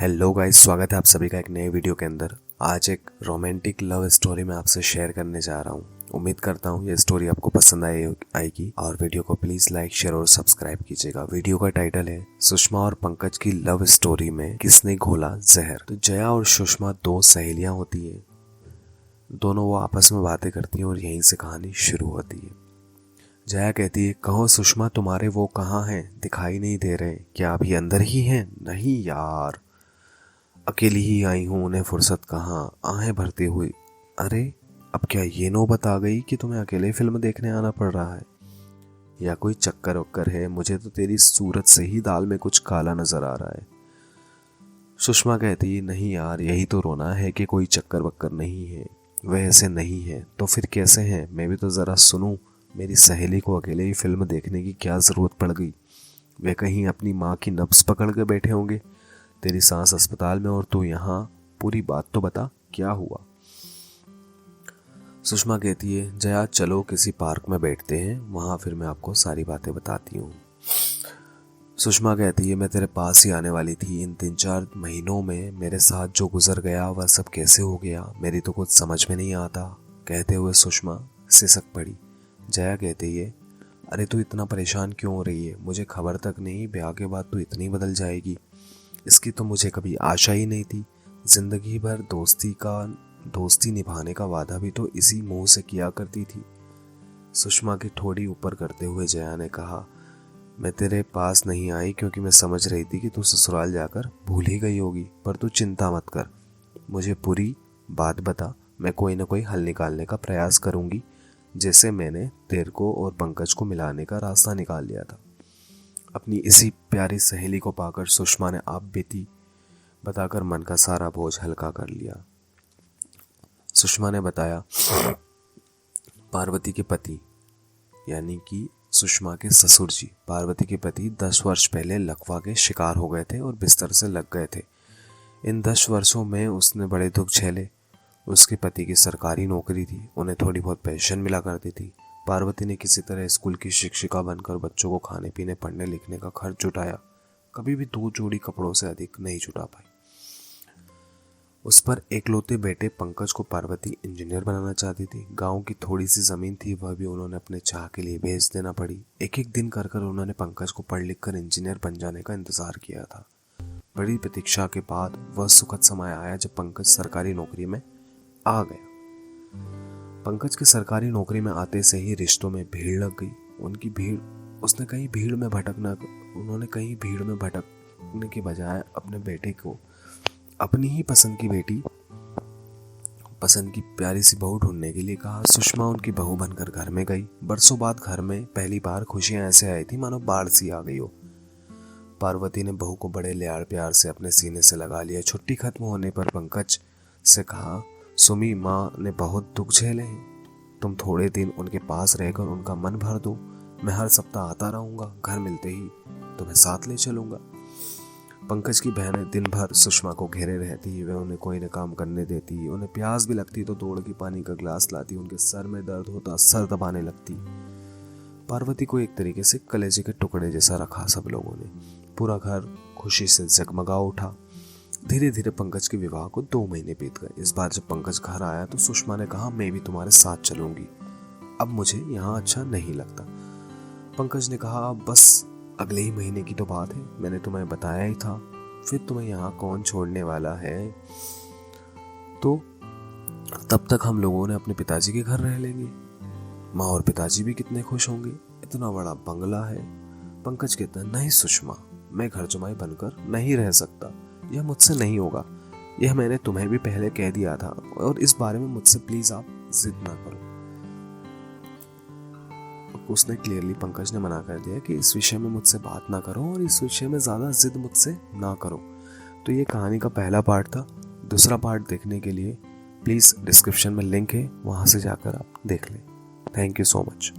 Hello guys, स्वागत है आप सभी का एक नए वीडियो के अंदर। आज एक रोमांटिक लव स्टोरी मैं आपसे शेयर करने जा रहा हूँ। उम्मीद करता हूँ ये स्टोरी आपको पसंद आएगी और वीडियो को प्लीज लाइक, शेयर और सब्सक्राइब कीजिएगा। वीडियो का टाइटल है सुषमा और पंकज की लव स्टोरी में किसने घोला जहर। तो जया और सुषमा दो सहेलियां होती है। दोनों वो आपस में बातें करती हैं और यहीं से कहानी शुरू होती है। जया कहती है, कहो सुषमा, तुम्हारे वो कहाँ हैं? दिखाई नहीं दे रहे, क्या अभी अंदर ही हैं? नहीं यार, अकेली ही आई हूँ, उन्हें फुर्सत कहाँ, आहें भरती हुई। अरे अब क्या ये नौबत आ गई कि तुम्हें अकेले फिल्म देखने आना पड़ रहा है, या कोई चक्कर वक्कर है? मुझे तो तेरी सूरत से ही दाल में कुछ काला नजर आ रहा है। सुषमा कहती है, नहीं यार, यही तो रोना है कि कोई चक्कर वक्कर नहीं है। वह ऐसे नहीं है तो फिर कैसे हैं? मैं भी तो जरा सुनूं। मेरी सहेली को अकेले ही फिल्म देखने की क्या जरूरत पड़ गई? वे कहीं अपनी माँ की नब्ज पकड़ के बैठे होंगे। तेरी सांस अस्पताल में और तू यहाँ। पूरी बात तो बता, क्या हुआ? सुषमा कहती है, जया चलो किसी पार्क में बैठते हैं, वहां फिर मैं आपको सारी बातें बताती हूँ। सुषमा कहती है, मैं तेरे पास ही आने वाली थी। इन 3-4 महीनों में मेरे साथ जो गुजर गया वह सब कैसे हो गया, मेरी तो कुछ समझ में नहीं आता। कहते हुए सुषमा सिसक पड़ी। जया कहती है, अरे तू इतना परेशान क्यों हो रही है? मुझे खबर तक नहीं, ब्याह के बाद तू इतनी बदल जाएगी, इसकी तो मुझे कभी आशा ही नहीं थी। जिंदगी भर दोस्ती निभाने का वादा भी तो इसी मुंह से किया करती थी। सुषमा की ठोड़ी ऊपर करते हुए जया ने कहा, मैं तेरे पास नहीं आई क्योंकि मैं समझ रही थी कि तू ससुराल जाकर भूल ही गई होगी, पर तू चिंता मत कर, मुझे पूरी बात बता, मैं कोई ना कोई हल निकालने का प्रयास करूंगी, जैसे मैंने तेरे को और पंकज को मिलाने का रास्ता निकाल लिया था। अपनी इसी प्यारी सहेली को पाकर सुषमा ने आप बीती बताकर मन का सारा बोझ हल्का कर लिया। सुषमा ने बताया, पार्वती के पति यानी कि सुषमा के ससुर जी, पार्वती के पति 10 वर्ष पहले लकवा के शिकार हो गए थे और बिस्तर से लग गए थे। इन 10 वर्षों में उसने बड़े दुख झेले। उसके पति की सरकारी नौकरी थी, उन्हें थोड़ी बहुत पेंशन मिला करती थी। पार्वती ने किसी तरह स्कूल की शिक्षिका बनकर बच्चों को खाने पीने, पढ़ने लिखने का खर्च जुटाया। कभी भी 2 जोड़ी कपड़ों से अधिक नहीं जुटा पाई। उस पर एकलौते बेटे पंकज को पार्वती इंजीनियर बनाना चाहती थी। गांव की थोड़ी सी जमीन थी, वह भी उन्होंने अपने चाह के लिए बेच देना पड़ी। एक एक दिन कर उन्होंने पंकज को पढ़ लिख कर इंजीनियर बन जाने का इंतजार किया था। बड़ी प्रतीक्षा के बाद वह सुखद समय आया जब पंकज सरकारी नौकरी में आ गया। पंकज के सरकारी नौकरी में आते से ही रिश्तों में भीड़ लग गई। उन्होंने कहीं भीड़ में भटकने के बजाय अपने बेटे को अपनी ही पसंद की प्यारी सी बहू ढूंढने के लिए कहा। सुषमा उनकी बहू बनकर घर में गई। बरसों बाद घर में पहली बार खुशियां ऐसे आई थी मानो बाढ़ सी आ गई हो। पार्वती ने बहू को बड़े लाड़ प्यार से अपने सीने से लगा लिया। छुट्टी खत्म होने पर पंकज से कहा, सुमी, माँ ने बहुत दुख झेले हैं, तुम थोड़े दिन उनके पास रहकर उनका मन भर दो। मैं हर सप्ताह आता रहूंगा, घर मिलते ही तुम्हें साथ ले चलूंगा। पंकज की बहनें दिन भर सुषमा को घेरे रहती, वे उन्हें कोई न काम करने देती। उन्हें प्यास भी लगती तो दौड़ के पानी का गिलास लाती। उनके सर में दर्द होता सर दबाने लगती। पार्वती को एक तरीके से कलेजे के टुकड़े जैसा रखा सब लोगों ने। पूरा घर खुशी से जगमगा उठा। धीरे धीरे पंकज के विवाह को 2 महीने बीत गए। इस बार जब पंकज घर आया तो सुषमा ने कहा, मैं भी तुम्हारे साथ चलूंगी, अब मुझे यहाँ अच्छा नहीं लगता। पंकज ने कहा, बस अगले ही महीने की तो बात है, मैंने तुम्हें बताया ही था, फिर तुम्हें यहाँ कौन छोड़ने वाला है? तो तब तक हम लोगों ने अपने पिताजी के घर रह लेंगे। माँ और पिताजी भी कितने खुश होंगे, इतना बड़ा बंगला है। पंकज कहता है, नहीं सुषमा, मैं घर जमाई बनकर नहीं रह सकता, यह मुझसे नहीं होगा। यह मैंने तुम्हें भी पहले कह दिया था और इस बारे में मुझसे प्लीज आप जिद ना करो। उसने क्लियरली, पंकज ने मना कर दिया कि इस विषय में मुझसे बात ना करो और इस विषय में ज्यादा जिद मुझसे ना करो। तो ये कहानी का पहला पार्ट था। दूसरा पार्ट देखने के लिए प्लीज डिस्क्रिप्शन में लिंक है, वहां से जाकर आप देख लें। Thank you so much.